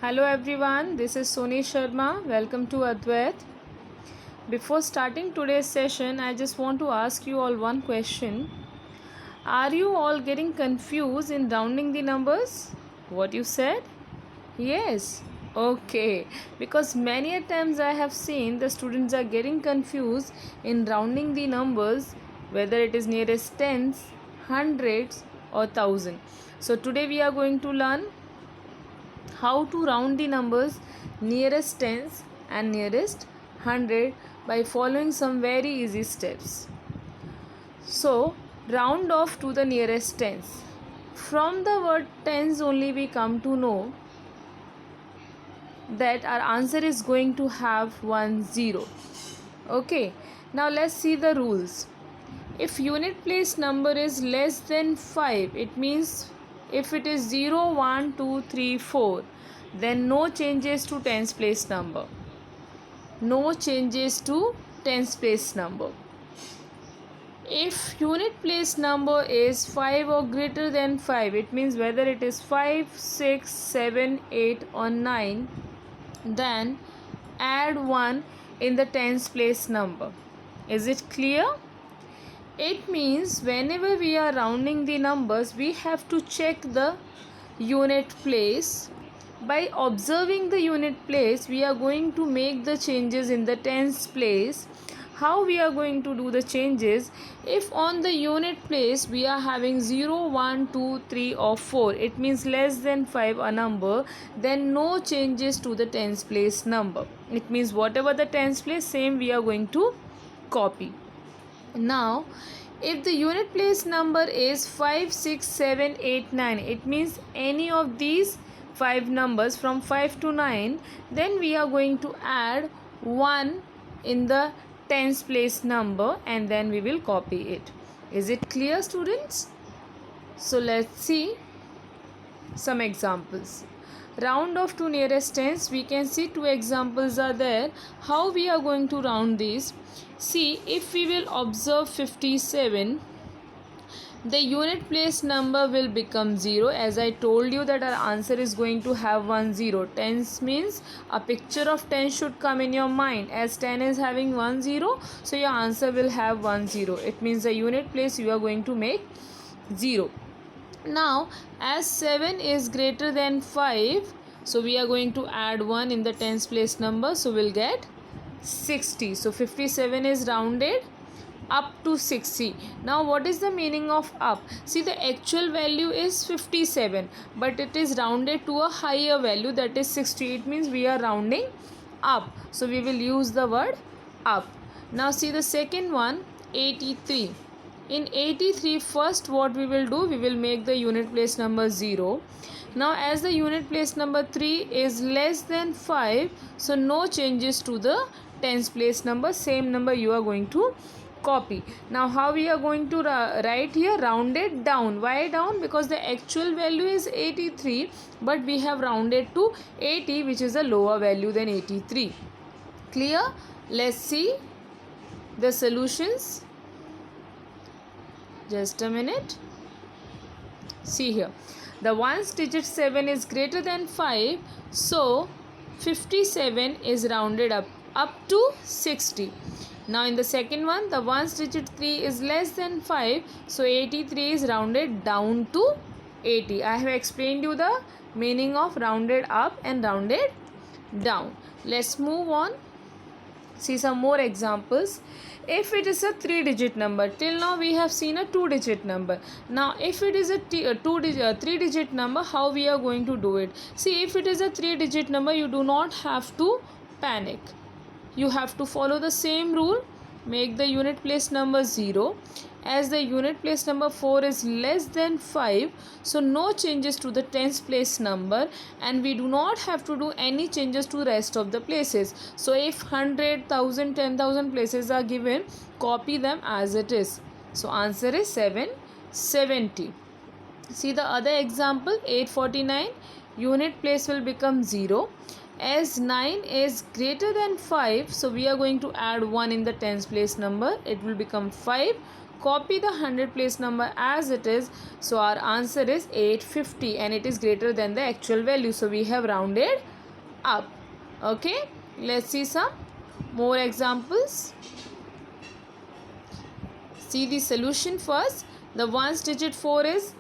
Hello everyone, this is Soni Sharma. Welcome to Advait. Before starting today's session, I just want to ask you all one question. Are you all getting confused in rounding the numbers? What you said? Yes. Okay. Because many a times I have seen the students are getting confused in rounding the numbers, whether it is nearest tens, hundreds, or thousand. So today we are going to learn how to round the numbers nearest tens and nearest hundred by following some very easy steps. So, round off to the nearest tens. From the word tens only we come to know that our answer is going to have 10. Okay, now let's see the rules. If unit place number is less than 5, it means if it is 0, 1, 2, 3, 4, then no changes to tens place number. No changes to tens place number. If unit place number is 5 or greater than 5, it means whether it is 5, 6, 7, 8 or 9, then add 1 in the tens place number. Is it clear? It means whenever we are rounding the numbers, we have to check the unit place. By observing the unit place, we are going to make the changes in the tens place. How we are going to do the changes? If on the unit place we are having 0, 1, 2, 3 or 4, it means less than 5 a number, then no changes to the tens place number. It means whatever the tens place, same we are going to copy. Now, if the unit place number is 5, 6, 7, 8, 9, it means any of these 5 numbers from 5 to 9, then we are going to add 1 in the tens place number and then we will copy it. Is it clear, students? So let's see some examples. Round off to nearest tens, we can see 2 examples are there. How we are going to round these? See, if we will observe 57, the unit place number will become 0. As I told you that our answer is going to have 10. Tens means a picture of 10 should come in your mind. As 10 is having 10, so your answer will have 10. It means the unit place you are going to make 0. Now, as 7 is greater than 5, so we are going to add 1 in the tens place number, so we'll get 60. So 57 is rounded up to 60. Now what is the meaning of up? See, the actual value is 57, but it is rounded to a higher value, that is 60. It means we are rounding up, so we will use the word up. Now see the second one, 83. In 83, first what we will do, we will make the unit place number 0. Now as the unit place number 3 is less than 5, so no changes to the tens place number, same number you are going to copy. Now how we are going to write here? Rounded down. Why down? Because the actual value is 83, but we have rounded to 80, which is a lower value than 83. Clear? Let's see the solutions. Just a minute. See here, the ones digit 7 is greater than 5, so 57 is rounded up to 60. Now in the second one, the ones digit 3 is less than 5, so 83 is rounded down to 80. I have explained you the meaning of rounded up and rounded down. Let's move on. See some more examples. If it is a 3-digit number, till now we have seen a 2-digit number. Now if it is a 3-digit number, how we are going to do it? See, if it is a 3-digit number, you do not have to panic. You have to follow the same rule. Make the unit place number 0. As the unit place number 4 is less than 5, so no changes to the tens place number, and we do not have to do any changes to the rest of the places. So if 100, 1000, 10,000 places are given, copy them as it is. So answer is 770. See the other example, 849, unit place will become 0. As 9 is greater than 5, so we are going to add 1 in the tens place number. It will become 5. Copy the 100 place number as it is. So our answer is 850 and it is greater than the actual value. So we have rounded up. Okay, let's see some more examples. See the solution first. The ones digit 4 is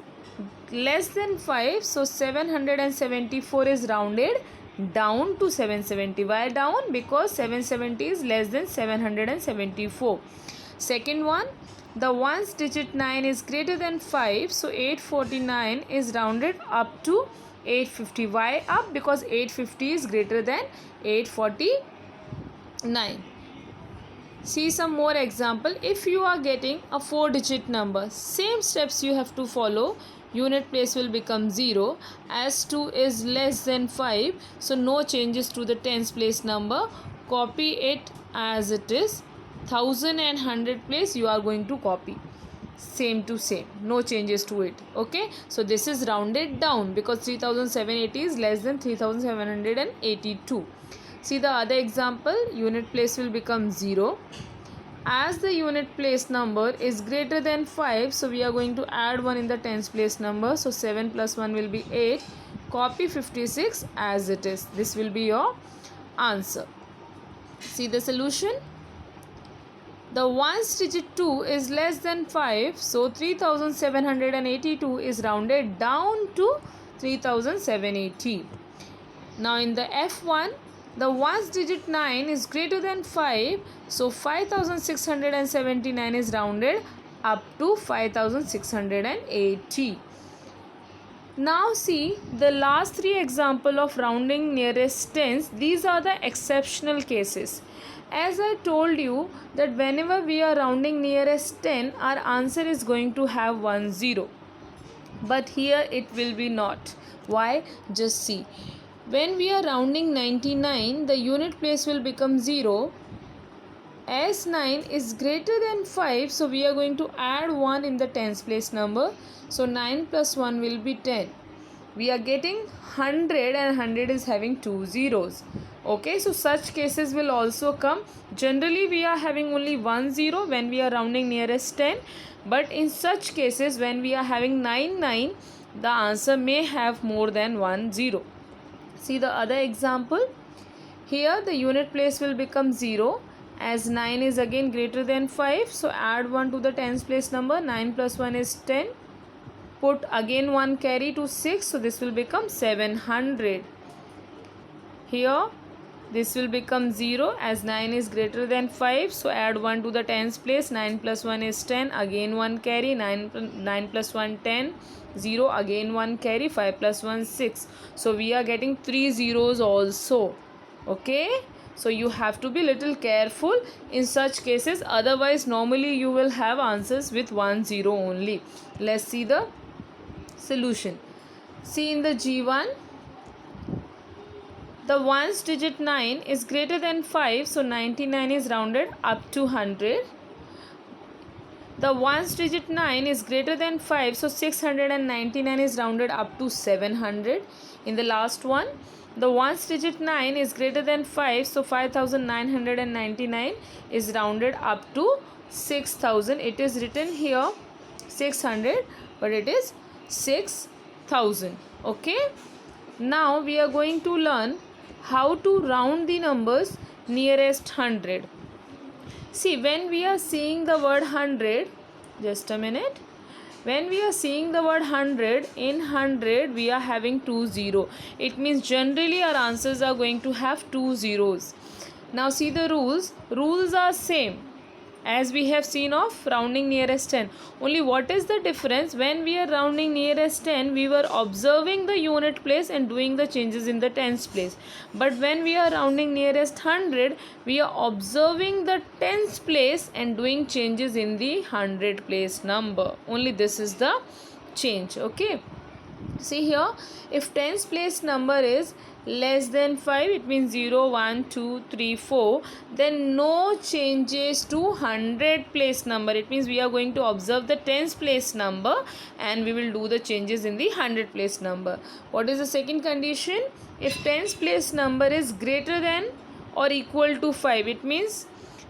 less than 5, so 774 is rounded down to 770. Why down? Because 770 is less than 774. Second one, the ones digit 9 is greater than 5, so 849 is rounded up to 850. Why up? Because 850 is greater than 849. See some more example. If you are getting a 4-digit number, same steps you have to follow. Unit place will become 0 as 2 is less than 5, so no changes to the tens place number. Copy it as it is. 1000 and 100 place you are going to copy same to same, no changes to it. Okay, so this is rounded down because 3780 is less than 3782. See the other example. Unit place will become 0 as the unit place number is greater than 5, so we are going to add 1 in the tens place number, so 7 plus 1 will be 8. Copy 56 as it is. This will be your answer. See the solution. The ones digit 2 is less than 5, so 3782 is rounded down to 3780. Now in the F1, the ones digit 9 is greater than 5, so 5679 is rounded up to 5680. Now see the last 3 example of rounding nearest tens. These are the exceptional cases. As I told you that whenever we are rounding nearest 10, our answer is going to have 1 0. But here it will be not. Why? Just see. When we are rounding 99, the unit place will become 0. As 9 is greater than 5, so we are going to add 1 in the tens place number. So 9 plus 1 will be 10. We are getting 100 and 100 is having 2 zeros. Okay, so such cases will also come. Generally, we are having only 1 0 when we are rounding nearest 10. But in such cases, when we are having 9 9, the answer may have more than 1 0. See the other example. Here the unit place will become 0 as 9 is again greater than 5. So add 1 to the tens place number. 9 plus 1 is 10. Put again 1 carry to 6. So this will become 700. Here this will become 0 as 9 is greater than 5. So add 1 to the tens place. 9 plus 1 is 10. Again 1 carry. 9 plus 1 10. 0 again 1 carry. 5 plus 1 6. So we are getting 3 zeros also. Okay, so you have to be little careful in such cases, otherwise normally you will have answers with 1 0 only. Let's see the solution. See in the G1, the ones digit 9 is greater than 5, so 99 is rounded up to 100. The ones digit 9 is greater than 5, so 699 is rounded up to 700. In the last one, the ones digit 9 is greater than 5, so 5999 is rounded up to 6000. It is written here 600, but it is 6000. Okay, now we are going to learn how to round the numbers nearest 100. See, when we are seeing the word 100, just a minute. When we are seeing the word 100, in 100 we are having 2 0. It means generally our answers are going to have 2 zeros. Now see the rules. Rules are same as we have seen of rounding nearest 10. Only what is the difference? When we are rounding nearest 10, we were observing the unit place and doing the changes in the tens place. But when we are rounding nearest 100, we are observing the tens place and doing changes in the 100 place number. Only this is the change. Okay, see here, if tens place number is less than 5, it means 0 1 2 3 4, then no changes to 100 place number. It means we are going to observe the tens place number and we will do the changes in the 100 place number. What is the second condition? If tens place number is greater than or equal to 5, it means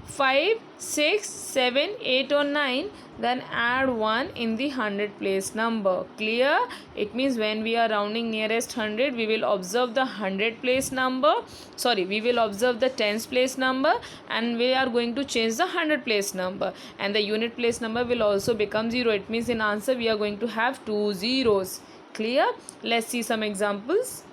5, 6, 7, 8 or 9, then add 1 in the 100 place number. Clear? It means when we are rounding nearest 100, we will observe the 100 place number. Sorry, we will observe the tens place number and we are going to change the 100 place number. And the unit place number will also become 0. It means in answer we are going to have 2 zeros. Clear? Let's see some examples.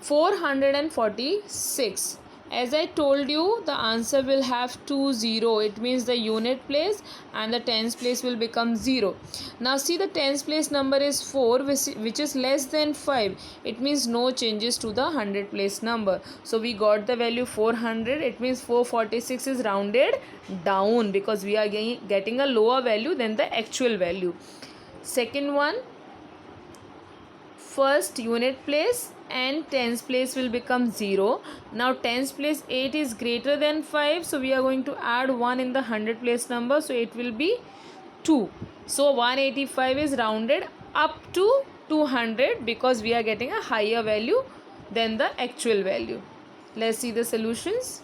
446. As I told you, the answer will have 2 0. It means the unit place and the tens place will become 0. Now see, the tens place number is 4, which is less than 5. It means no changes to the 100 place number. So we got the value 400. It means 446 is rounded down because we are getting a lower value than the actual value. Second one, first unit place and tens place will become 0. Now tens place 8 is greater than 5, so we are going to add 1 in the 100 place number, so it will be 2. So 185 is rounded up to 200 because we are getting a higher value than the actual value. Let's see the solutions.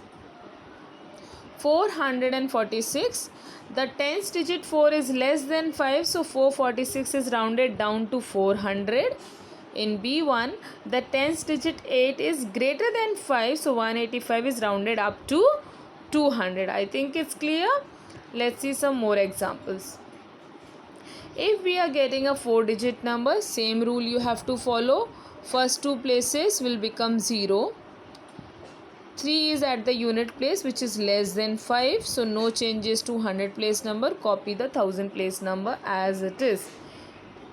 446. The tens digit 4 is less than 5, so 446 is rounded down to 400. In B1, the tens digit 8 is greater than 5, so 185 is rounded up to 200. I think it's clear. Let's see some more examples. If we are getting a 4-digit number, same rule you have to follow. First two places will become 0. 3 is at the unit place, which is less than 5, so no changes to 100 place number. Copy the 1000 place number as it is.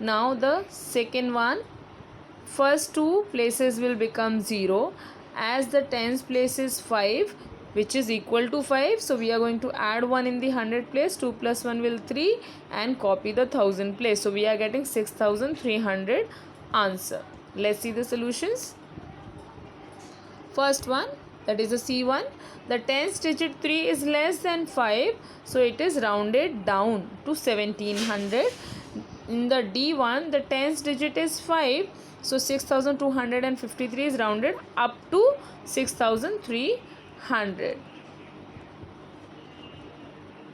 Now the second one, first two places will become 0. As the tens place is 5, which is equal to 5, so we are going to add 1 in the 100 place. 2 plus 1 will 3 and copy the 1000 place. So we are getting 6300 answer. Let's see the solutions. First one, that is a C1. The tens digit 3 is less than 5, so it is rounded down to 1700. In the D1, the tens digit is 5, so 6253 is rounded up to 6300.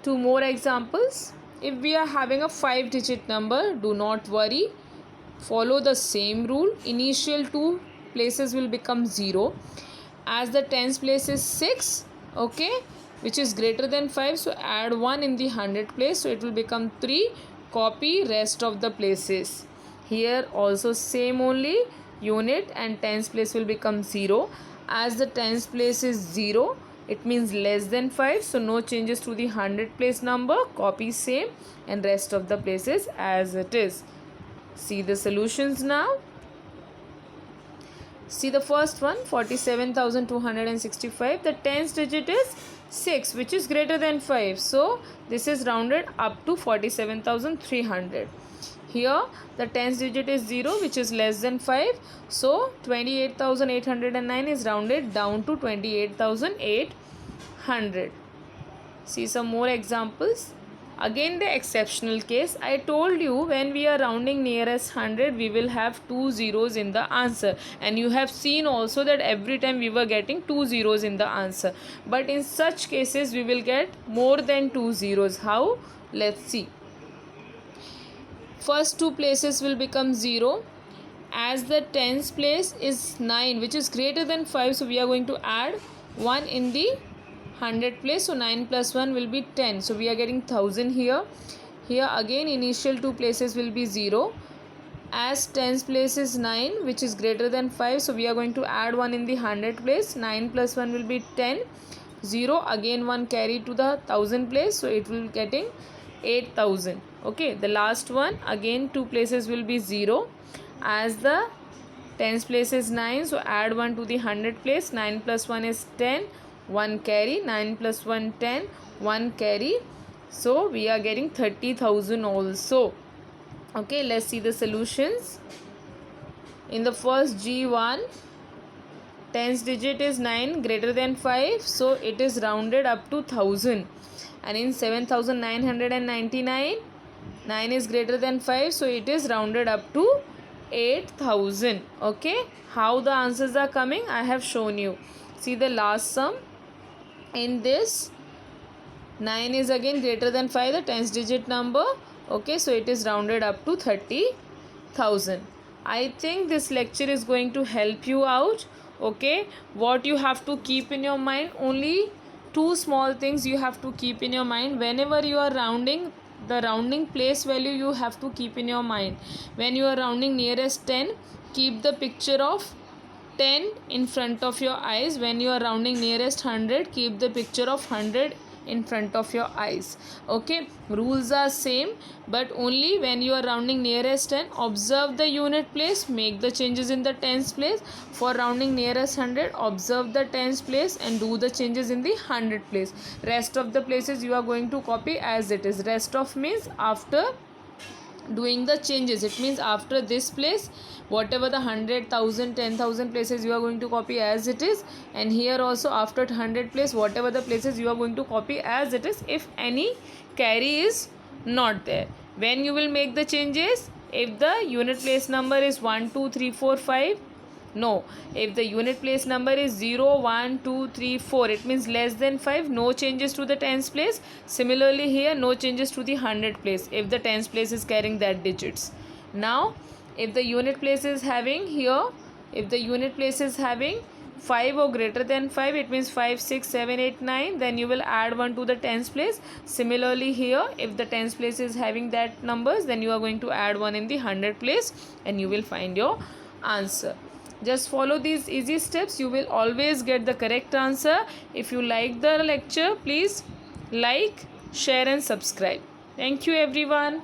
Two more examples. If we are having a 5-digit number, do not worry. Follow the same rule. Initial two places will become 0. As the tens place is 6, okay, which is greater than 5, so add 1 in the 100 place, so it will become 3. Copy rest of the places. Here also same only, unit and tens place will become 0. As the tens place is 0, it means less than 5, so no changes to the 100 place number. Copy same and rest of the places as it is. See the solutions now. See the first one, 47,265. The tens digit is 6, which is greater than 5. So this is rounded up to 47,300. Here the tens digit is 0, which is less than 5. So 28,809 is rounded down to 28,800. See some more examples. Again the exceptional case. I told you when we are rounding nearest 100, we will have 2 zeros in the answer. And you have seen also that every time we were getting 2 zeros in the answer. But in such cases, we will get more than 2 zeros. How? Let's see. First two places will become 0. As the tens place is 9, which is greater than 5, so we are going to add 1 in the 100 place, so 9 plus 1 will be 10, so we are getting 1000 here. Here again initial two places will be 0. As tens place is 9, which is greater than 5, so we are going to add 1 in the 100 place. 9 plus 1 will be 10. 0 again 1 carry to the 1000 place, so it will getting 8000. Okay, the last one again two places will be 0. As the tens place is 9, so add 1 to the 100 place. 9 plus 1 is 10. 1 carry, 9 plus 1 10, 1 carry, so we are getting 30,000 also. Okay, let's see the solutions. In the first G1, tens digit is 9, greater than 5, so it is rounded up to 1000. And in 7,999, 9 is greater than 5, so it is rounded up to 8,000. Okay, how the answers are coming I have shown you. See the last sum. In this, 9 is again greater than 5, the tens digit number. Okay, so it is rounded up to 30,000. I think this lecture is going to help you out. Okay, what you have to keep in your mind, only two small things you have to keep in your mind whenever you are rounding. The rounding place value you have to keep in your mind. When you are rounding nearest 10, keep the picture of 10 in front of your eyes. When you are rounding nearest 100, keep the picture of 100 in front of your eyes. Okay, rules are same, but only when you are rounding nearest 10, observe the unit place, make the changes in the tens place. For rounding nearest 100, observe the tens place and do the changes in the 100 place. Rest of the places you are going to copy as it is. Rest of means after doing the changes. It means after this place, whatever the 100,000 10,000 places you are going to copy as it is, and here also after 100 place, whatever the places you are going to copy as it is, if any carry is not there. When you will make the changes, if the unit place number is 1 2 3 4 5, no, if the unit place number is 0 1 2 3 4, it means less than 5, no changes to the tens place. Similarly here, no changes to the 100 place if the tens place is carrying that digits. Now if the unit place is having here, if the unit place is having 5 or greater than 5, it means 5 6 7 8 9, then you will add 1 to the tens place. Similarly here, if the tens place is having that numbers, then you are going to add 1 in the 100 place and you will find your answer. Just follow these easy steps, you will always get the correct answer. If you like the lecture, please like, share and subscribe. Thank you everyone.